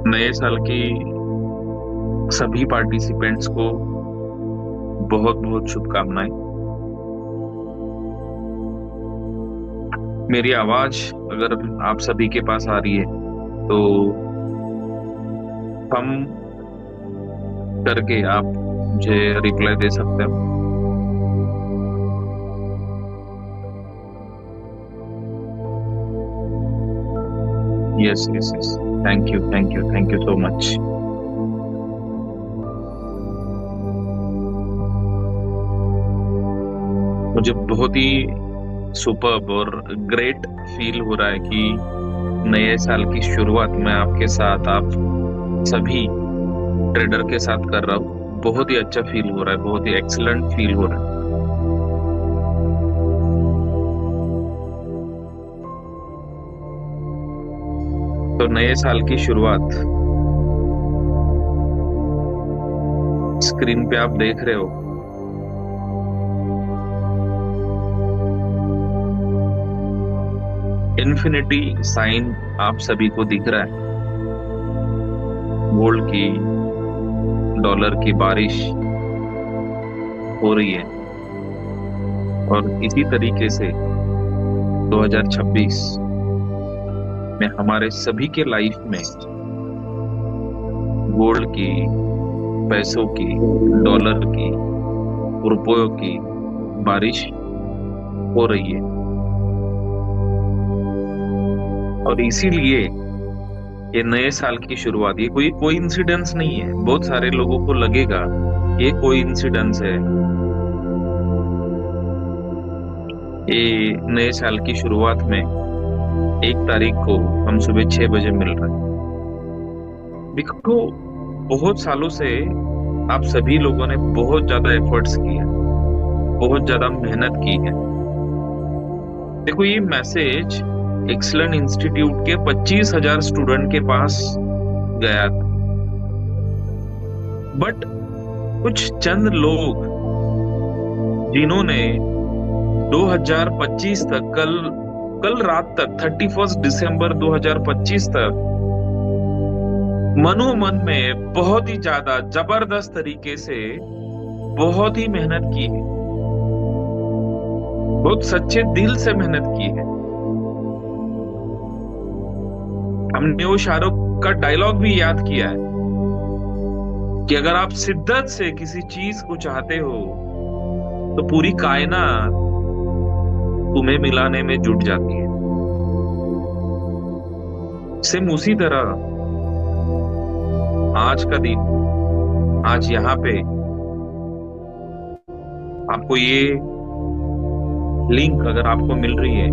नए साल की सभी पार्टिसिपेंट्स को बहुत बहुत शुभकामनाएं। मेरी आवाज अगर आप सभी के पास आ रही है तो हम करके आप मुझे रिप्लाई दे सकते हो। Yes yes yes. Thank you thank you thank you so much. मुझे बहुत ही सुपर्ब और ग्रेट फील हो रहा है कि नए साल की शुरुआत मैं आपके साथ, आप सभी ट्रेडर के साथ कर रहा हूँ। बहुत ही अच्छा फील हो रहा है, बहुत ही एक्सीलेंट फील हो रहा है। तो नए साल की शुरुआत स्क्रीन पे आप देख रहे हो। इन्फिनिटी साइन आप सभी को दिख रहा है। गोल्ड की, डॉलर की बारिश हो रही है। और इसी तरीके से 2026 में हमारे सभी के लाइफ में गोल्ड की, पैसों की, डॉलर की, रुपयों की बारिश हो रही है। और इसीलिए ये नए साल की शुरुआत, ये कोई कोइंसिडेंस नहीं है। बहुत सारे लोगों को लगेगा ये कोइंसिडेंस है, ये नए साल की शुरुआत में 1 तारीख को हम सुबह 6 बजे मिल रहे हैं। देखो, बहुत सालों से आप सभी लोगों ने बहुत ज्यादा एफर्ट्स किए, बहुत ज्यादा मेहनत की है। देखो, ये मैसेज एक्सलेंट इंस्टीट्यूट के 25,000 स्टूडेंट के पास गया था। बट कुछ चंद लोग जिन्होंने 2025 तक, कल रात तक, 31 दिसंबर 2025 तक मनोमन में बहुत ही ज्यादा जबरदस्त तरीके से बहुत ही मेहनत की है, बहुत सच्चे दिल से मेहनत की है। हमने वो शाहरुख का डायलॉग भी याद किया है कि अगर आप शिद्दत से किसी चीज को चाहते हो तो पूरी कायनात तुम्हें मिलाने में जुट जाती है। सेम उसी तरह आज का दिन, आज यहाँ पे आपको ये लिंक अगर आपको मिल रही है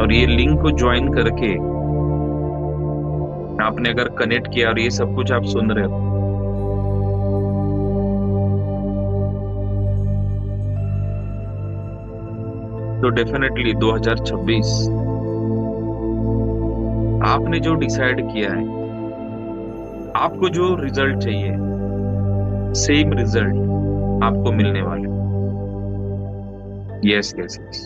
और ये लिंक को ज्वाइन करके आपने अगर कनेक्ट किया और ये सब कुछ आप सुन रहे हो, तो डेफिनेटली 2026 आपने जो डिसाइड किया है, आपको जो रिजल्ट चाहिए, सेम रिजल्ट आपको मिलने वाले। Yes yes yes.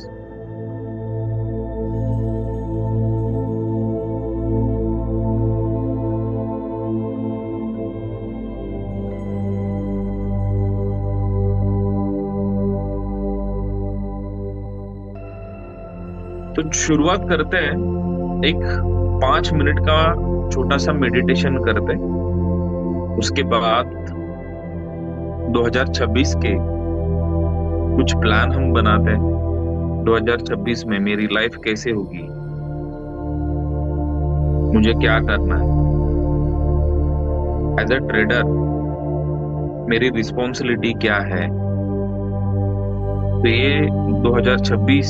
तो शुरुआत करते हैं, एक 5 मिनट का छोटा सा मेडिटेशन करते हैं। उसके बाद 2026 के कुछ प्लान हम बनाते हैं। 2026 में मेरी लाइफ कैसे होगी, मुझे क्या करना है एज अ ट्रेडर, मेरी रिस्पॉन्सिबिलिटी क्या है। तो ये 2026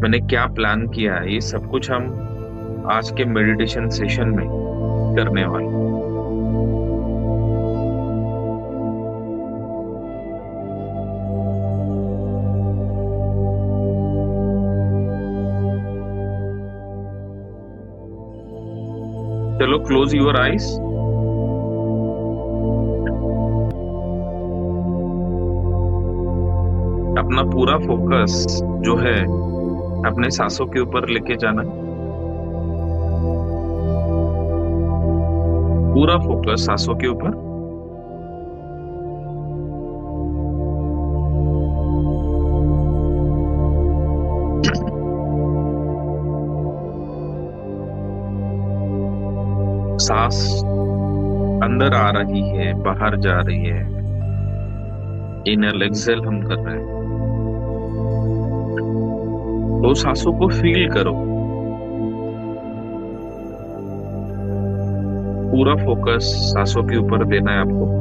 मैंने क्या प्लान किया है, ये सब कुछ हम आज के मेडिटेशन सेशन में करने वाले हैं। चलो, क्लोज योर आईज। अपना पूरा फोकस जो है अपने सांसों के ऊपर लेके जाना। पूरा फोकस सांसों के ऊपर। सांस अंदर आ रही है, बाहर जा रही है, इनहल एक्सहेल हम कर रहे हैं। तो सांसों को फील करो। पूरा फोकस सांसों के ऊपर देना है आपको।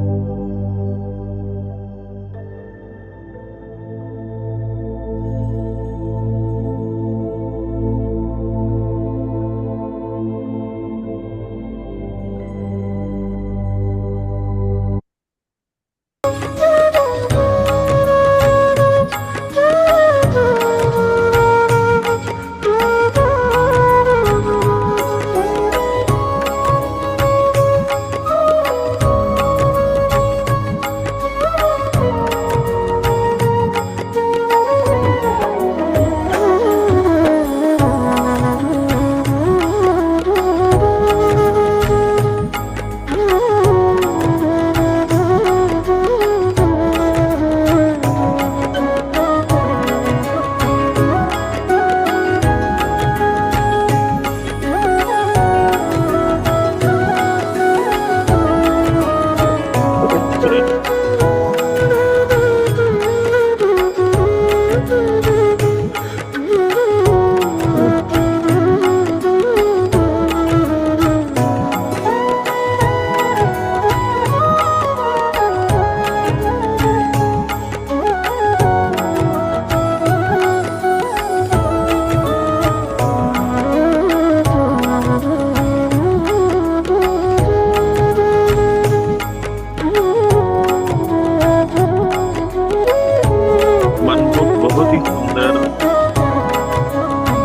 मन को बहुत ही सुंदर,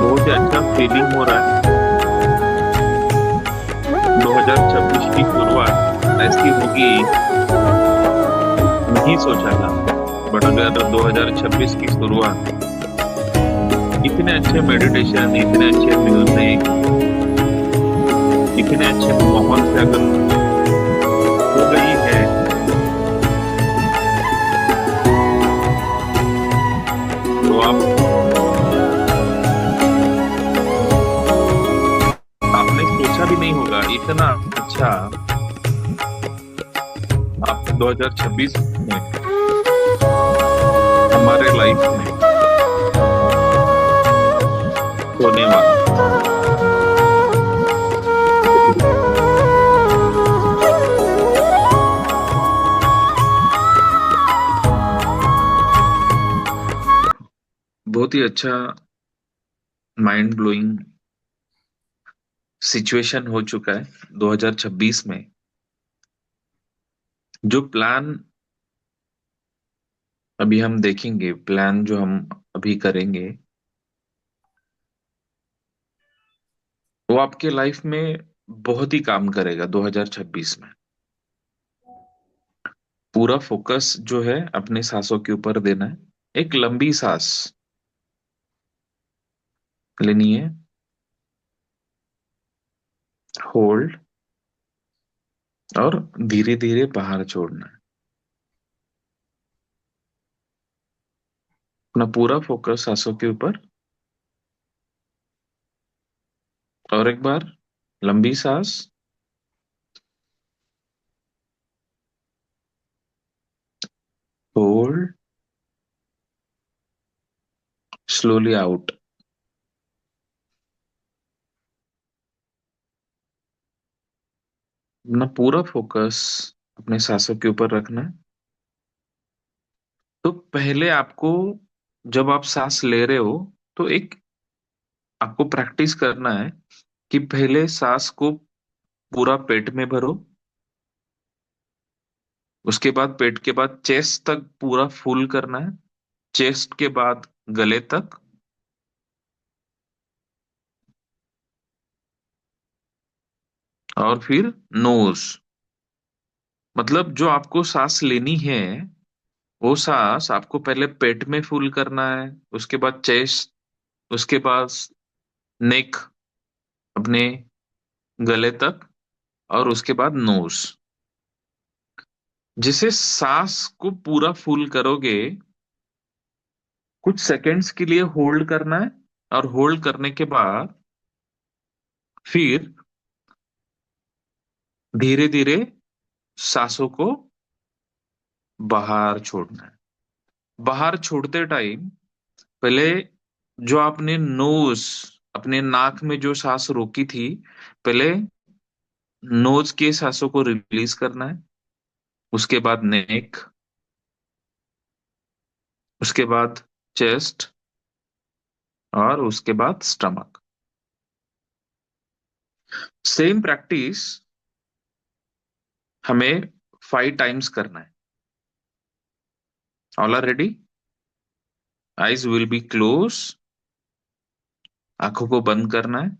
बहुत ही अच्छा फीलिंग हो रहा है। 2026 की शुरुआत ऐसी होगी नहीं सोचा था। बट अगर 2026 की शुरुआत इतने अच्छे मेडिटेशन, इतने अच्छे म्यूजिक, इतने अच्छे माहौल से अगर हो गई है, तो आपने सोचा भी नहीं होगा इतना अच्छा आप 2026 में हमारे लाइफ में होने वाला। बहुत ही अच्छा माइंड ब्लोइंग सिचुएशन हो चुका है 2026 में। जो प्लान अभी हम देखेंगे, प्लान जो हम अभी करेंगे, वो आपके लाइफ में बहुत ही काम करेगा 2026 में। पूरा फोकस जो है अपने सांसों के ऊपर देना है। एक लंबी सांस लेनी है, होल्ड, और धीरे धीरे बाहर छोड़ना है। अपना पूरा फोकस सांसों के ऊपर। और एक बार लंबी सांस, होल्ड, स्लोली आउट। अपना पूरा फोकस अपने सांसों के ऊपर रखना है। तो पहले आपको, जब आप सांस ले रहे हो, तो एक आपको प्रैक्टिस करना है कि पहले सांस को पूरा पेट में भरो, उसके बाद पेट के बाद चेस्ट तक पूरा फुल करना है, चेस्ट के बाद गले तक, और फिर नोज। मतलब जो आपको सांस लेनी है, वो सांस आपको पहले पेट में फुल करना है, उसके बाद चेस्ट, उसके बाद नेक, अपने गले तक, और उसके बाद नोज। जिसे सांस को पूरा फुल करोगे, कुछ सेकंड्स के लिए होल्ड करना है, और होल्ड करने के बाद फिर धीरे धीरे सांसों को बाहर छोड़ना है। बाहर छोड़ते टाइम पहले जो आपने नोज, अपने नाक में जो सांस रोकी थी, पहले नोज के सांसों को रिलीज करना है। उसके बाद नेक, उसके बाद चेस्ट, और उसके बाद स्टमक। सेम प्रैक्टिस हमें 5 टाइम्स करना है। All are ready? Eyes will be close. आंखों को बंद करना है।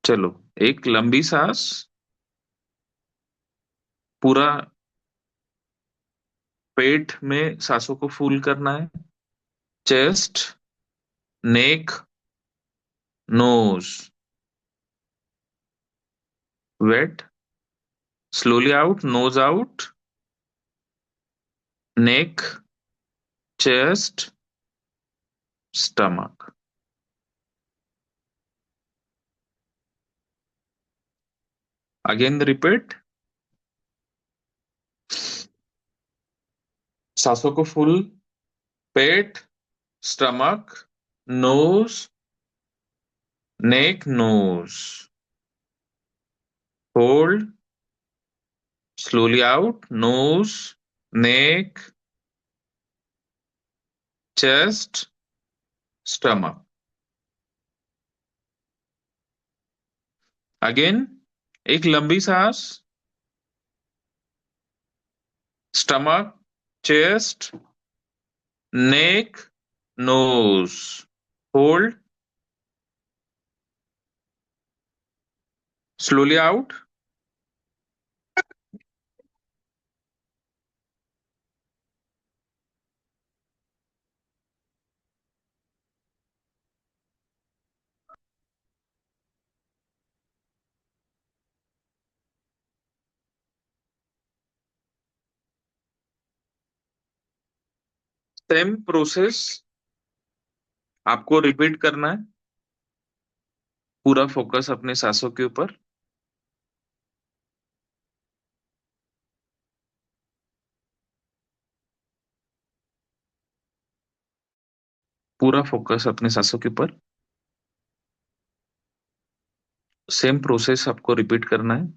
चलो, एक लंबी सांस, पूरा पेट में सांसों को फुल करना है। Chest, neck, nose, wait, slowly out, nose out, neck, chest, stomach. Again repeat. सांसों को फुल, पेट, stomach, nose, neck, nose, hold, slowly out, nose, neck, chest, stomach. Again, एक लंबी सांस, stomach, chest, neck, nose, hold, slowly out. Same process आपको repeat करना है। पूरा फोकस अपने सांसों के ऊपर। पूरा फोकस अपने सांसों के ऊपर। सेम प्रोसेस आपको रिपीट करना है।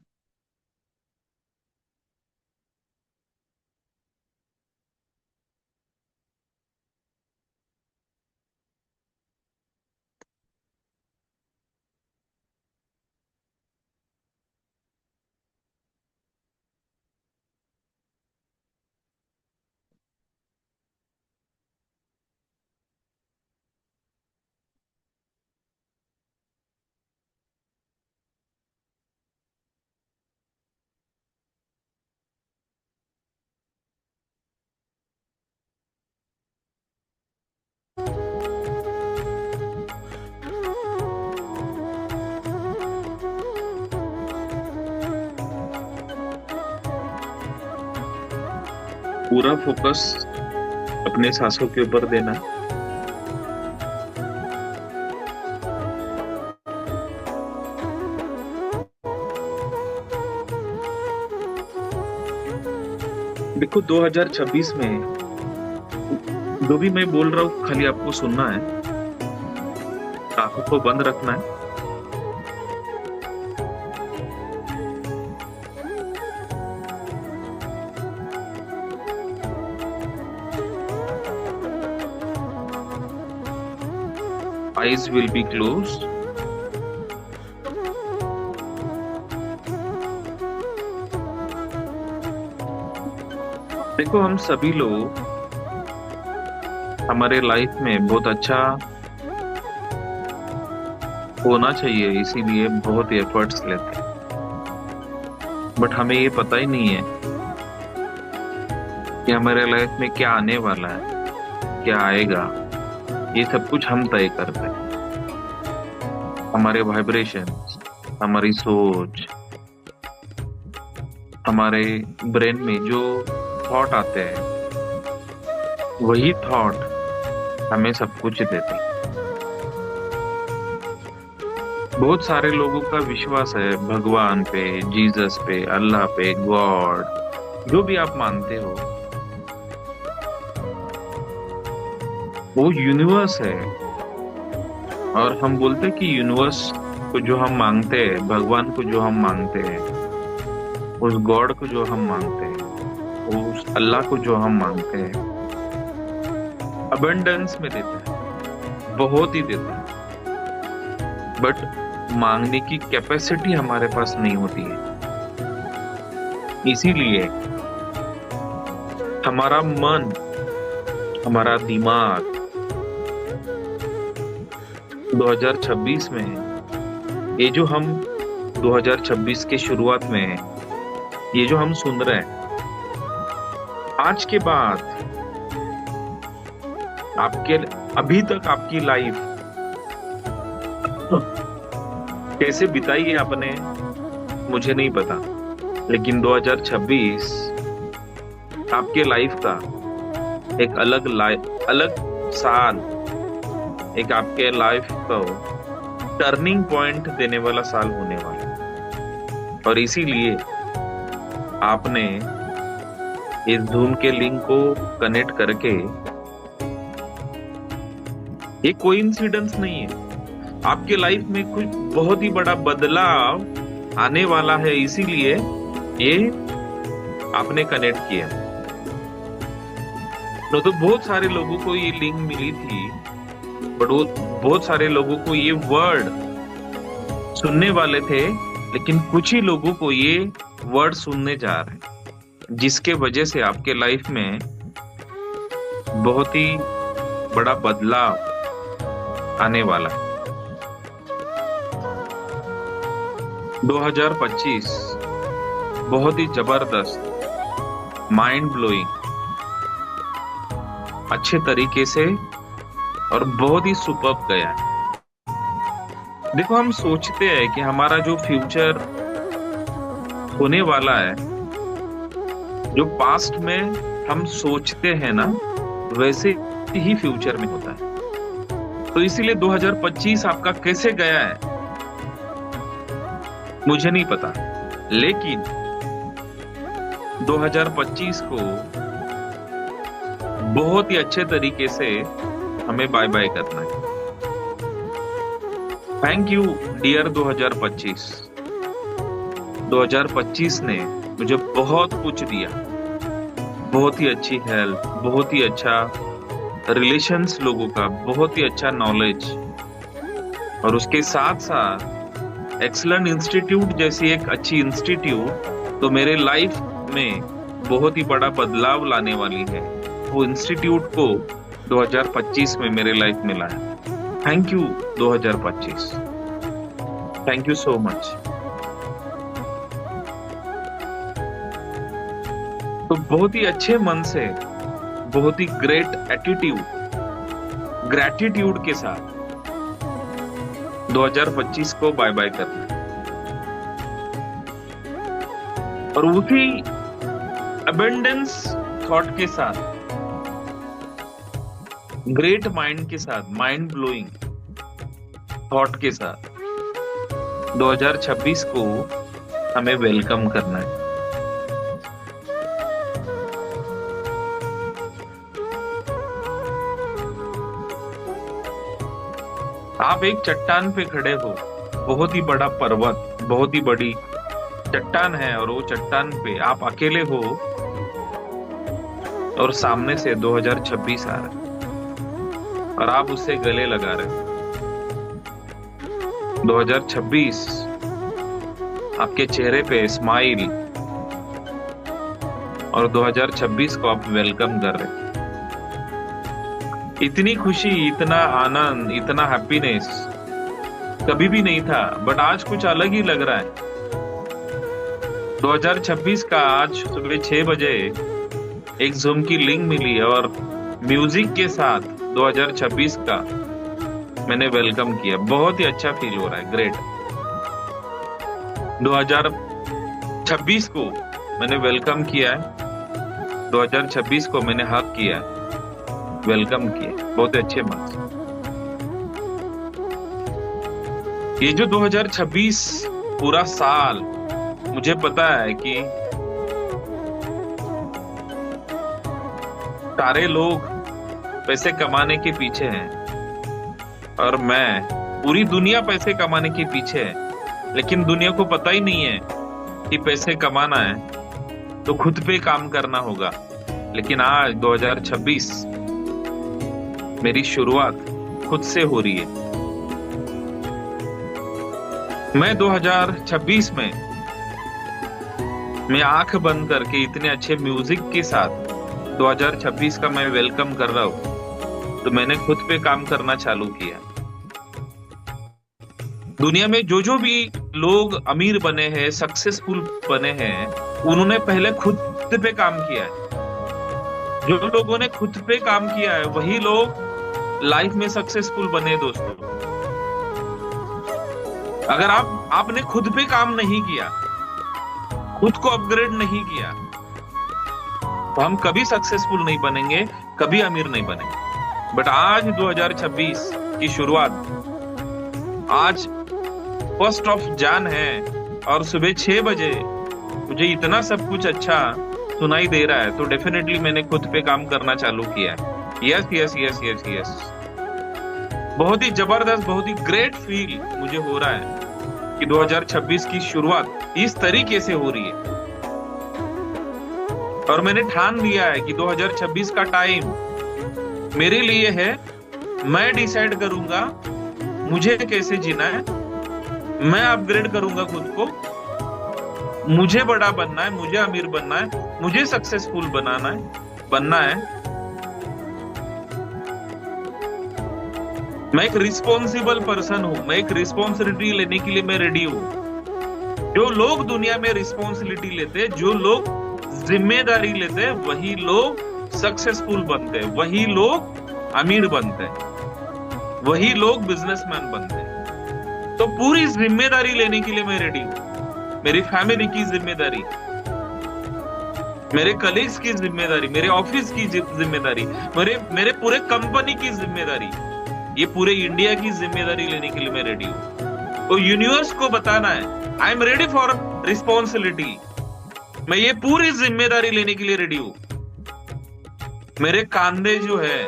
पूरा फोकस अपने सांसों के ऊपर देना है। देखो, 2026 में जो भी मैं बोल रहा हूँ खाली आपको सुनना है। आंखों को बंद रखना है। Eyes will be closed. देखो, हम सभी लोग हमारे लाइफ में बहुत अच्छा होना चाहिए, इसीलिए बहुत एफर्ट्स लेते हैं। बट हमें ये पता ही नहीं है कि हमारे लाइफ में क्या आने वाला है, क्या आएगा। ये सब कुछ हम तय करते हैं। हमारे वाइब्रेशन, हमारी सोच, हमारे ब्रेन में जो थॉट आते हैं, वही थॉट हमें सब कुछ देते हैं। बहुत सारे लोगों का विश्वास है भगवान पे, जीसस पे, अल्लाह पे, गॉड, जो भी आप मानते हो, वो यूनिवर्स है। और हम बोलते हैं कि यूनिवर्स को जो हम मांगते हैं, भगवान को जो हम मांगते हैं, उस गॉड को जो हम मांगते हैं, उस अल्लाह को जो हम मांगते हैं, अबंडेंस में देता है, बहुत ही देता है। बट मांगने की कैपेसिटी हमारे पास नहीं होती है। इसीलिए हमारा मन, हमारा दिमाग 2026 में, ये जो हम 2026 के शुरुआत में है, ये जो हम सुन रहे हैं, आज के बाद आपके, अभी तक आपकी लाइफ कैसे बिताई है आपने, मुझे नहीं पता। लेकिन 2026 आपके लाइफ का एक अलग साल, एक आपके लाइफ को टर्निंग पॉइंट देने वाला साल होने वाला है। और इसीलिए आपने इस जूम के लिंक को कनेक्ट करके, ये कोइंसिडेंस नहीं है, आपके लाइफ में कुछ बहुत ही बड़ा बदलाव आने वाला है, इसीलिए ये आपने कनेक्ट किया। तो बहुत सारे लोगों को ये लिंक मिली थी, बट बहुत सारे लोगों को ये वर्ड सुनने वाले थे, लेकिन कुछ ही लोगों को ये वर्ड सुनने जा रहे हैं, जिसके वजह से आपके लाइफ में बहुत ही बड़ा बदलाव आने वाला है। 2025 बहुत ही जबरदस्त, माइंड ब्लोइंग, अच्छे तरीके से और बहुत ही सुपर्ब गया है। देखो, हम सोचते हैं कि हमारा जो फ्यूचर होने वाला है, जो पास्ट में हम सोचते हैं ना, वैसे ही फ्यूचर में होता है। तो इसीलिए 2025 आपका कैसे गया है मुझे नहीं पता, लेकिन 2025 को बहुत ही अच्छे तरीके से हमें बाय बाय करना है। Thank you dear 2025। 2025 ने मुझे बहुत कुछ दिया, बहुत ही अच्छी हेल्थ, बहुत ही अच्छा रिलेशंस लोगों का, बहुत ही अच्छा नॉलेज, और उसके साथ साथ एक्सीलेंट इंस्टीट्यूट जैसी एक अच्छी इंस्टीट्यूट तो मेरे लाइफ में बहुत ही बड़ा बदलाव लाने वाली है। वो इंस्टीट्यूट को 2025 में मेरे लाइफ में लाया। Thank you 2025, thank you so much. तो बहुत ही अच्छे मन से, बहुत ही ग्रेट एटीट्यूड, ग्रैटिट्यूड के साथ 2025 को बाय बाय करना, और उसी अबंडेंस थॉट के साथ, ग्रेट माइंड के साथ, माइंड ब्लोइंग थॉट के साथ 2026 को हमें वेलकम करना है। आप एक चट्टान पे खड़े हो, बहुत ही बड़ा पर्वत, बहुत ही बड़ी चट्टान है, और वो चट्टान पे आप अकेले हो, और सामने से 2026 आ रहा है और आप उससे गले लगा रहे हो। 2026 आपके चेहरे पे स्माइल, और 2026 को आप वेलकम कर रहे हो। इतनी खुशी, इतना आनंद, इतना हैप्पीनेस कभी भी नहीं था, बट आज कुछ अलग ही लग रहा है। 2026 का आज सुबह 6 बजे एक जूम की लिंक मिली, और म्यूजिक के साथ 2026 का मैंने वेलकम किया, बहुत ही अच्छा फील हो रहा है, ग्रेट। 2026 को मैंने वेलकम किया है, 2026 को मैंने हक किया है, वेलकम किया, बहुत अच्छे मन से। ये जो 2026 पूरा साल, मुझे पता है कि सारे लोग पैसे कमाने के पीछे हैं और मैं, पूरी दुनिया पैसे कमाने के पीछे है, लेकिन दुनिया को पता ही नहीं है कि पैसे कमाना है तो खुद पे काम करना होगा। लेकिन आज 2026 मेरी शुरुआत खुद से हो रही है। मैं 2026 में मैं आंख बंद करके इतने अच्छे म्यूजिक के साथ 2026 का मैं वेलकम कर रहा हूं, तो मैंने खुद पे काम करना चालू किया। दुनिया में जो जो भी लोग अमीर बने हैं, सक्सेसफुल बने हैं, उन्होंने पहले खुद पे काम किया है। जो लोगों ने खुद पे काम किया है वही लोग लाइफ में सक्सेसफुल बने। दोस्तों, अगर आपने खुद पे काम नहीं किया, खुद को अपग्रेड नहीं किया, तो हम कभी सक्सेसफुल नहीं बनेंगे, कभी अमीर नहीं बनेंगे। बट आज 2026 की शुरुआत, आज 1 जन है और सुबह 6 बजे मुझे इतना सब कुछ अच्छा सुनाई दे रहा है, तो डेफिनेटली मैंने खुद पे काम करना चालू किया है। Yes yes yes yes yes, बहुत ही जबरदस्त, बहुत ही ग्रेट फील मुझे हो रहा है कि 2026 की शुरुआत इस तरीके से हो रही है। और मैंने ठान लिया है कि 2026 का टाइम मेरे लिए है। मैं डिसाइड करूंगा मुझे कैसे जीना है, मैं अपग्रेड करूंगा खुद को, मुझे बड़ा बनना है, मुझे अमीर बनना है, मुझे सक्सेसफुल बनना है। मैं एक रिस्पॉन्सिबल पर्सन हूं, मैं एक रिस्पॉन्सिबिलिटी लेने के लिए मैं रेडी हूं। जो लोग दुनिया में रिस्पॉन्सिबिलिटी लेते, जो लोग जिम्मेदारी लेते, वही लोग सक्सेसफुल बनते, वही लोग अमीर बनते, वही लोग बिजनेसमैन बनते। तो पूरी जिम्मेदारी लेने के लिए मैं रेडी हूं। मेरी फैमिली की जिम्मेदारी, मेरे कलीग्स की जिम्मेदारी, मेरे ऑफिस की जिम्मेदारी, मेरे पूरे कंपनी की जिम्मेदारी, ये पूरे इंडिया की जिम्मेदारी लेने के लिए मैं रेडी हूं। तो यूनिवर्स को बताना है, I am ready for responsibility. मैं ये पूरी जिम्मेदारी लेने के लिए रेडी हूं। मेरे कांधे जो है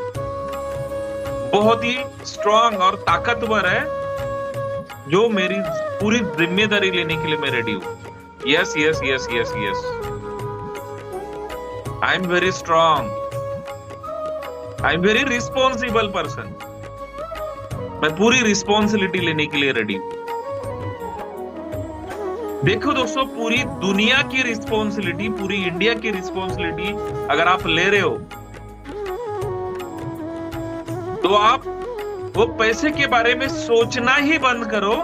बहुत ही स्ट्रांग और ताकतवर है, जो मेरी पूरी जिम्मेदारी लेने के लिए मैं रेडी हूं। Yes yes yes yes yes, I am very strong, I am very responsible person. मैं पूरी रिस्पॉन्सिबिलिटी लेने के लिए रेडी हूं। देखो दोस्तों, पूरी दुनिया की रिस्पॉन्सिबिलिटी, पूरी इंडिया की रिस्पॉन्सिबिलिटी अगर आप ले रहे हो, तो आप वो पैसे के बारे में सोचना ही बंद करो,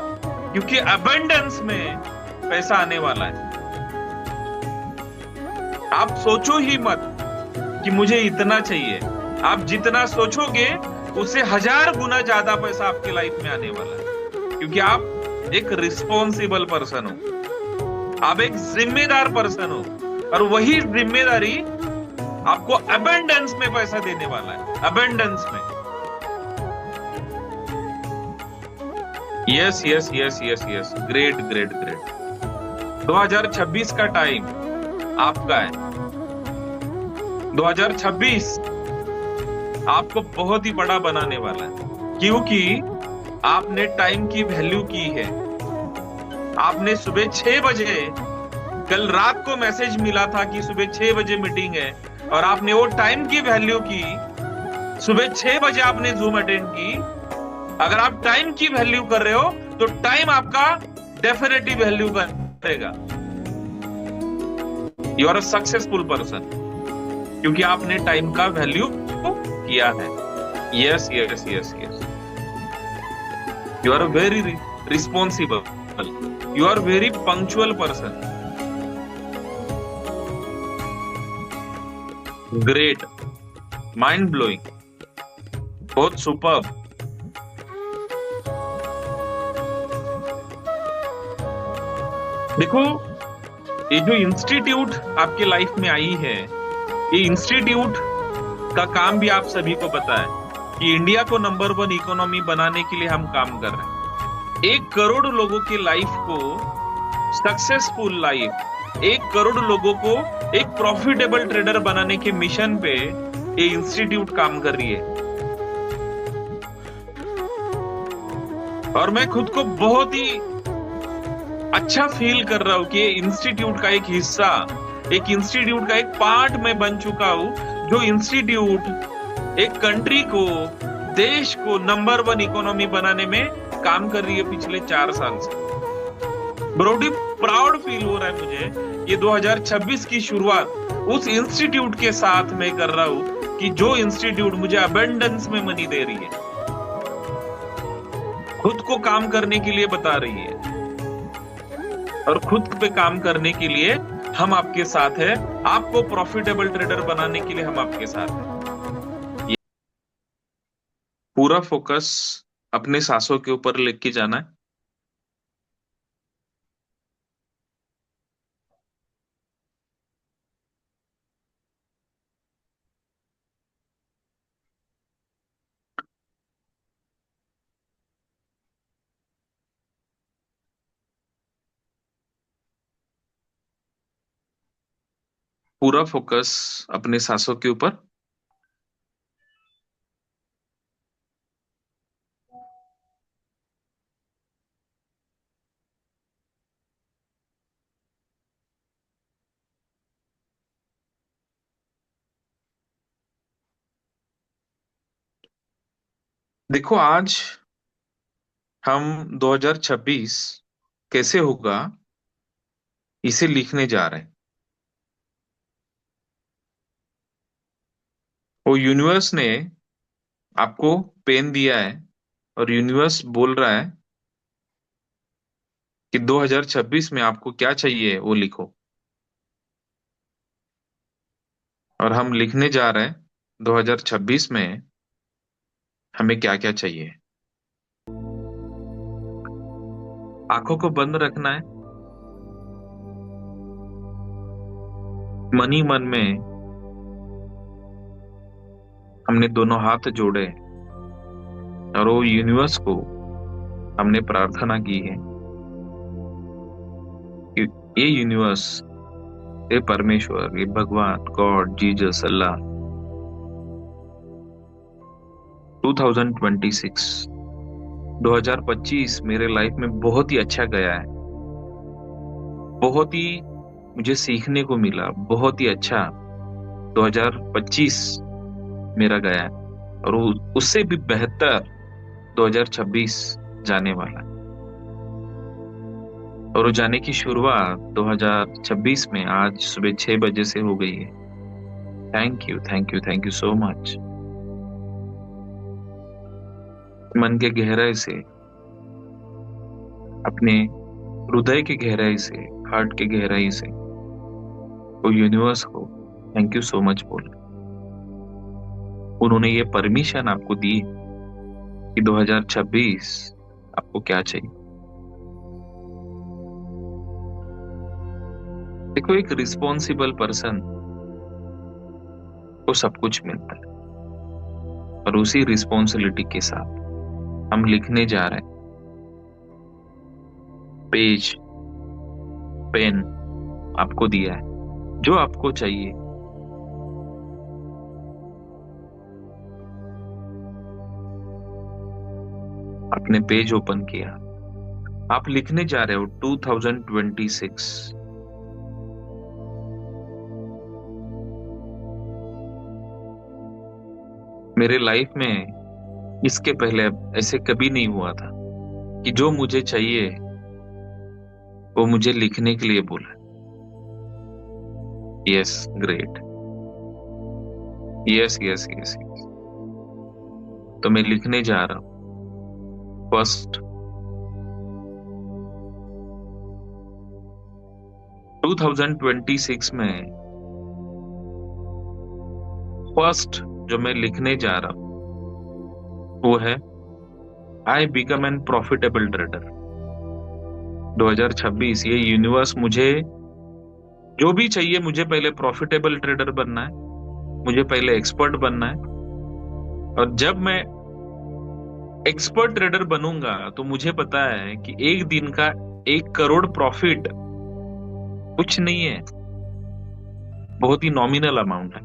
क्योंकि अबंडेंस में पैसा आने वाला है। आप सोचो ही मत कि मुझे इतना चाहिए। आप जितना सोचोगे उससे 1000 गुना ज्यादा पैसा आपके लाइफ में आने वाला है, क्योंकि आप एक रिस्पॉन्सिबल पर्सन हो, आप एक जिम्मेदार पर्सन हो, और वही जिम्मेदारी आपको अबंडेंस में पैसा देने वाला है, अबंडेंस में। Yes yes yes yes yes, great great great. 2026 का टाइम आपका है। 2026 आपको बहुत ही बड़ा बनाने वाला है, क्योंकि आपने टाइम की वैल्यू की है। आपने सुबह 6 बजे, कल रात को मैसेज मिला था कि सुबह 6 बजे मीटिंग है, और आपने वो टाइम की वैल्यू की। सुबह 6 बजे आपने जूम अटेंड की। अगर आप टाइम की वैल्यू कर रहे हो, तो टाइम आपका डेफिनेटली वैल्यू करेगा। You are a successful person, क्योंकि आपने टाइम का वैल्यू किया है। Yes yes yes yes, you are a very responsible, you are very punctual person. Great, mind blowing, बहुत सुपर्ब। देखो, ये जो इंस्टीट्यूट आपके लाइफ में आई है, ये इंस्टीट्यूट का काम भी आप सभी को पता है कि इंडिया को नंबर वन इकोनॉमी बनाने के लिए हम काम कर रहे हैं। 1 करोड़ लोगों की लाइफ को सक्सेसफुल लाइफ, 1 करोड़ लोगों को एक प्रॉफिटेबल ट्रेडर बनाने के मिशन पे ये इंस्टीट्यूट काम कर रही है। और मैं खुद को बहुत ही अच्छा फील कर रहा हूं कि इंस्टीट्यूट का एक हिस्सा, एक इंस्टीट्यूट का एक पार्ट मैं बन चुका हूं, जो इंस्टीट्यूट एक कंट्री को, देश को नंबर वन इकोनॉमी बनाने में काम कर रही है पिछले 4 साल से। बहुत ही प्राउड फील हो रहा है मुझे। ये 2026 की शुरुआत उस इंस्टीट्यूट के साथ मैं कर रहा हूं कि जो इंस्टीट्यूट मुझे अबेंडेंस में मनी दे रही है, खुद को काम करने के लिए बता रही है, और खुद पे काम करने के लिए हम आपके साथ हैं। आपको प्रॉफिटेबल ट्रेडर बनाने के लिए हम आपके साथ हैं। ये पूरा फोकस अपने सांसों के ऊपर लेके जाना है। पूरा फोकस अपने सांसों के ऊपर। देखो, आज हम 2026 कैसे होगा इसे लिखने जा रहे हैं। वो यूनिवर्स ने आपको पेन दिया है, और यूनिवर्स बोल रहा है कि 2026 में आपको क्या चाहिए वो लिखो। और हम लिखने जा रहे हैं 2026 में हमें क्या क्या चाहिए। आंखों को बंद रखना है, मन ही मन में हमने दोनों हाथ जोड़े, और वो यूनिवर्स को हमने प्रार्थना की है कि ये यूनिवर्स, ये परमेश्वर, ये भगवान, गॉड, जीसस, अल्लाह, 2026 2025 मेरे लाइफ में बहुत ही अच्छा गया है। बहुत ही मुझे सीखने को मिला, बहुत ही अच्छा 2025 मेरा गया है, और उससे भी बेहतर 2026 जाने वाला है। और वो जाने की शुरुआत 2026 में आज सुबह 6 बजे से हो गई है। Thank you, thank you, thank you so much. मन के गहराई से, अपने हृदय की गहराई से, हार्ट की गहराई से वो यूनिवर्स को थैंक यू सो मच बोल। उन्होंने ये परमिशन आपको दी कि 2026 आपको क्या चाहिए। देखो, एक रिस्पॉन्सिबल पर्सन को सब कुछ मिलता है, और उसी रिस्पॉन्सिबिलिटी के साथ हम लिखने जा रहे हैं। पेज, पेन आपको दिया है, जो आपको चाहिए। आपने पेज ओपन किया, आप लिखने जा रहे हो 2026। मेरे लाइफ में इसके पहले ऐसे कभी नहीं हुआ था कि जो मुझे चाहिए वो मुझे लिखने के लिए बोला। Yes, great, yes yes yes. तो मैं लिखने जा रहा हूं। फर्स्ट, 2026 में फर्स्ट जो मैं लिखने जा रहा हूं वो है, I become an profitable trader. 2026 ये यूनिवर्स मुझे जो भी चाहिए, मुझे पहले प्रॉफिटेबल ट्रेडर बनना है, मुझे पहले एक्सपर्ट बनना है। और जब मैं एक्सपर्ट ट्रेडर बनूंगा तो मुझे पता है कि एक दिन का 1 करोड़ प्रॉफिट कुछ नहीं है, बहुत ही नॉमिनल अमाउंट है।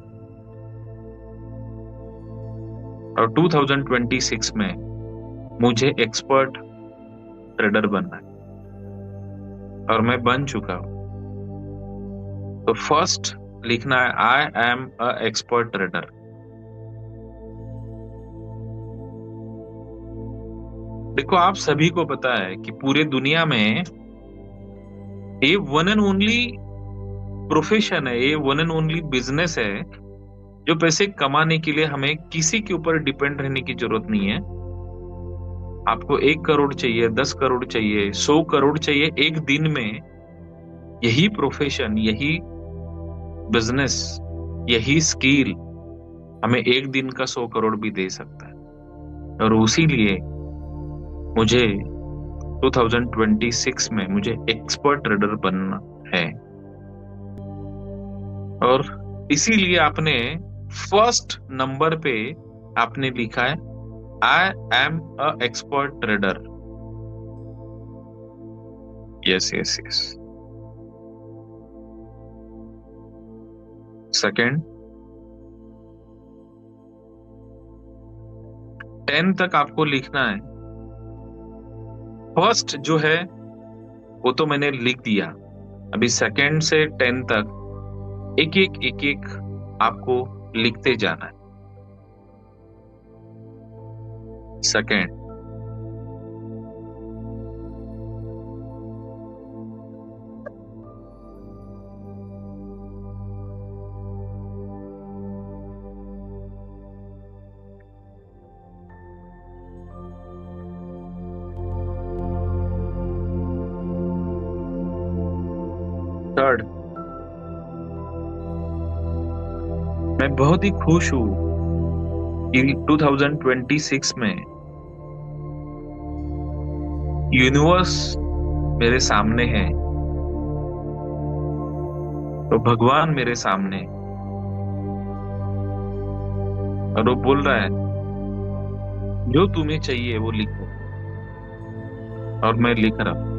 और 2026 में मुझे एक्सपर्ट ट्रेडर बनना है और मैं बन चुका हूं। तो फर्स्ट लिखना है I am a expert trader. देखो, आप सभी को पता है कि पूरे दुनिया में ये वन एंड ओनली प्रोफेशन है, ये वन एंड ओनली बिजनेस है जो पैसे कमाने के लिए हमें किसी के ऊपर डिपेंड रहने की जरूरत नहीं है। आपको 1 करोड़ चाहिए, 10 करोड़ चाहिए, 100 करोड़ चाहिए एक दिन में, यही प्रोफेशन, यही बिजनेस, यही स्किल हमें एक दिन का 100 करोड़ भी दे सकता है। और उसी लिए मुझे 2026 में मुझे एक्सपर्ट ट्रेडर बनना है। और इसीलिए आपने फर्स्ट नंबर पे आपने लिखा है I am a expert trader. Yes yes yes. Second, 10 तक आपको लिखना है। फर्स्ट जो है वो तो मैंने लिख दिया, अभी सेकंड से 10 तक एक एक आपको लिखते जाना है। सेकंड, थर्ड, मैं बहुत ही खुश हूं कि 2026 में यूनिवर्स मेरे सामने है, तो भगवान मेरे सामने, और वो बोल रहा है जो तुम्हें चाहिए वो लिखो, और मैं लिख रहा हूं।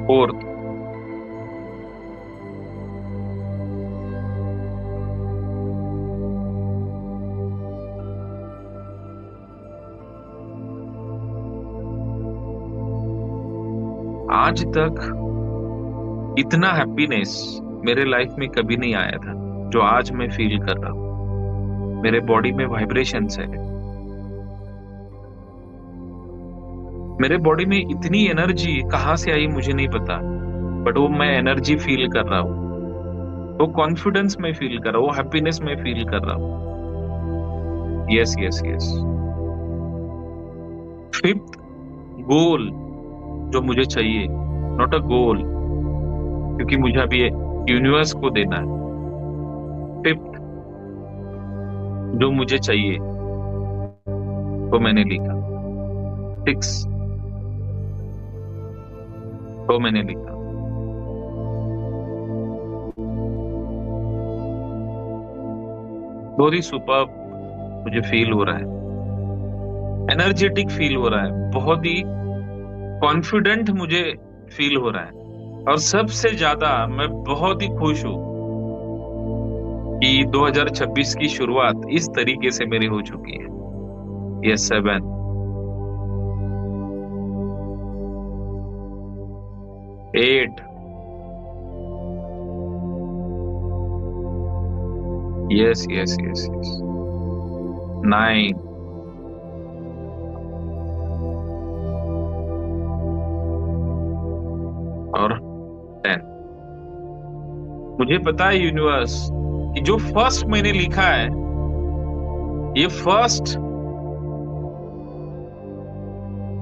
फोर्थ, आज तक इतना हैप्पीनेस मेरे लाइफ में कभी नहीं आया था जो आज मैं फील कर रहा हूं। मेरे बॉडी में वाइब्रेशंस है, मेरे बॉडी में इतनी एनर्जी कहां से आई मुझे नहीं पता, बट वो मैं एनर्जी फील कर रहा हूं, वो कॉन्फिडेंस में फील कर रहा हूं, वो हैप्पीनेस में फील कर रहा हूं। Yes yes yes. फिफ्थ गोल जो मुझे चाहिए, नॉट अ गोल, क्योंकि मुझे अभी यूनिवर्स को देना है। फिफ्थ जो मुझे चाहिए वो मैंने लिखा। 6 वो मैंने लिखा। बहुत ही सुपर मुझे फील हो रहा है, एनर्जेटिक फील हो रहा है, बहुत ही कॉन्फिडेंट मुझे फील हो रहा है। और सबसे ज्यादा मैं बहुत ही खुश हूं कि 2026 की शुरुआत इस तरीके से मेरी हो चुकी है। ये 7, 8, यस यस यस यस, 9, और 10। मुझे पता है यूनिवर्स कि जो फर्स्ट मैंने लिखा है, ये फर्स्ट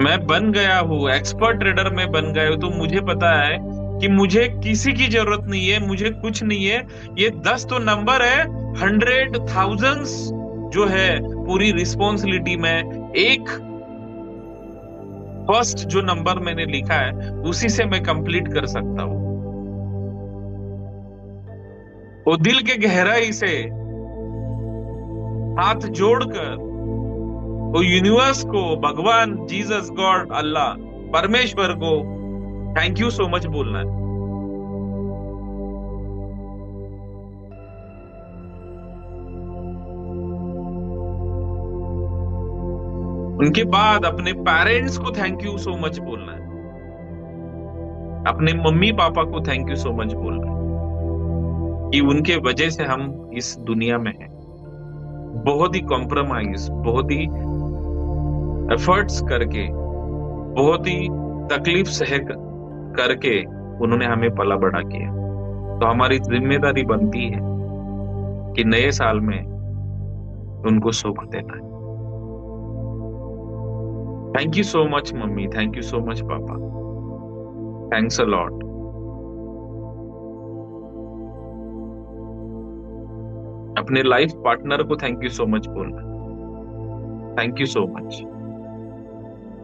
मैं बन गया हूँ, एक्सपर्ट ट्रेडर में बन गया हूँ, तो मुझे पता है कि मुझे किसी की जरूरत नहीं है, मुझे कुछ नहीं है। ये 10 तो नंबर है, 100 thousands जो है पूरी रिस्पॉन्सिबिलिटी में, एक फर्स्ट जो नंबर मैंने लिखा है उसी से मैं कंप्लीट कर सकता हूँ। वो दिल के गहराई से हाथ जोड़कर वो यूनिवर्स को, भगवान, जीसस, गॉड, अल्लाह, परमेश्वर को थैंक यू सो मच बोलना है। उनके बाद अपने पेरेंट्स को थैंक यू सो मच बोलना है। अपने मम्मी पापा को थैंक यू सो मच बोलना है कि उनके वजह से हम इस दुनिया में हैं। बहुत ही कॉम्प्रोमाइज, बहुत ही एफर्ट्स करके, बहुत ही तकलीफ सह करके उन्होंने हमें पला बड़ा किया। तो हमारी जिम्मेदारी बनती है कि नए साल में उनको सुख देना है। Thank you so much mummy, thank you so much पापा, थैंक्स अ लॉट। अपने लाइफ पार्टनर को थैंक यू सो मच बोलना, थैंक यू सो मच।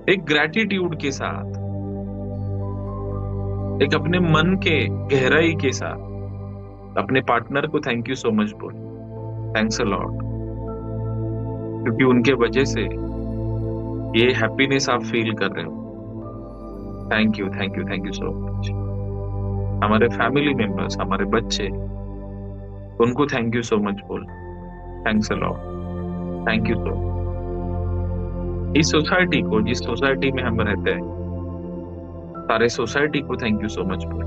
एक ग्रैटिट्यूड के साथ, एक अपने मन के गहराई के साथ अपने पार्टनर को थैंक यू सो मच बोल, थैंक्स अ लॉट, क्योंकि उनके वजह से ये हैप्पीनेस आप फील कर रहे हो। Thank you, thank you, thank you so much. हमारे फैमिली मेंबर्स, हमारे बच्चे, उनको थैंक यू सो मच बोल, thanks a lot, thank you so much. इस सोसाइटी को, जिस सोसाइटी में हम रहते हैं, सारे सोसाइटी को थैंक यू सो मच बोल।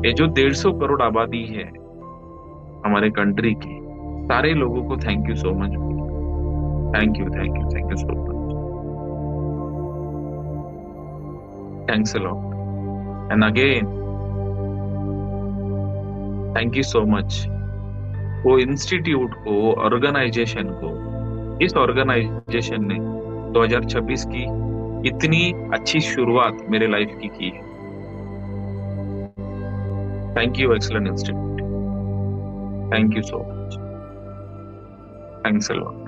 ये जो 150 करोड़ आबादी है हमारे कंट्री की, सारे लोगों को थैंक यू सो मच बोल, thank you, thank you, thank you so much, thanks a lot and again thank you so much. वो इंस्टीट्यूट को, ऑर्गेनाइजेशन को, इस ऑर्गेनाइजेशन ने 2026 की इतनी अच्छी शुरुआत मेरे लाइफ की है। Thank you excellent institute, thank you so much, thanks a lot.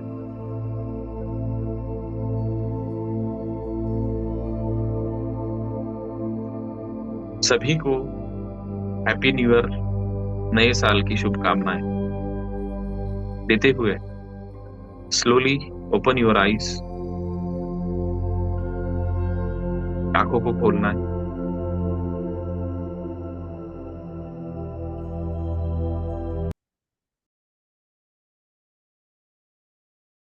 सभी को हैप्पी न्यू ईयर, नए साल की शुभकामनाएं देते हुए स्लोली ओपन योर आईज, आंखों को खोलना है।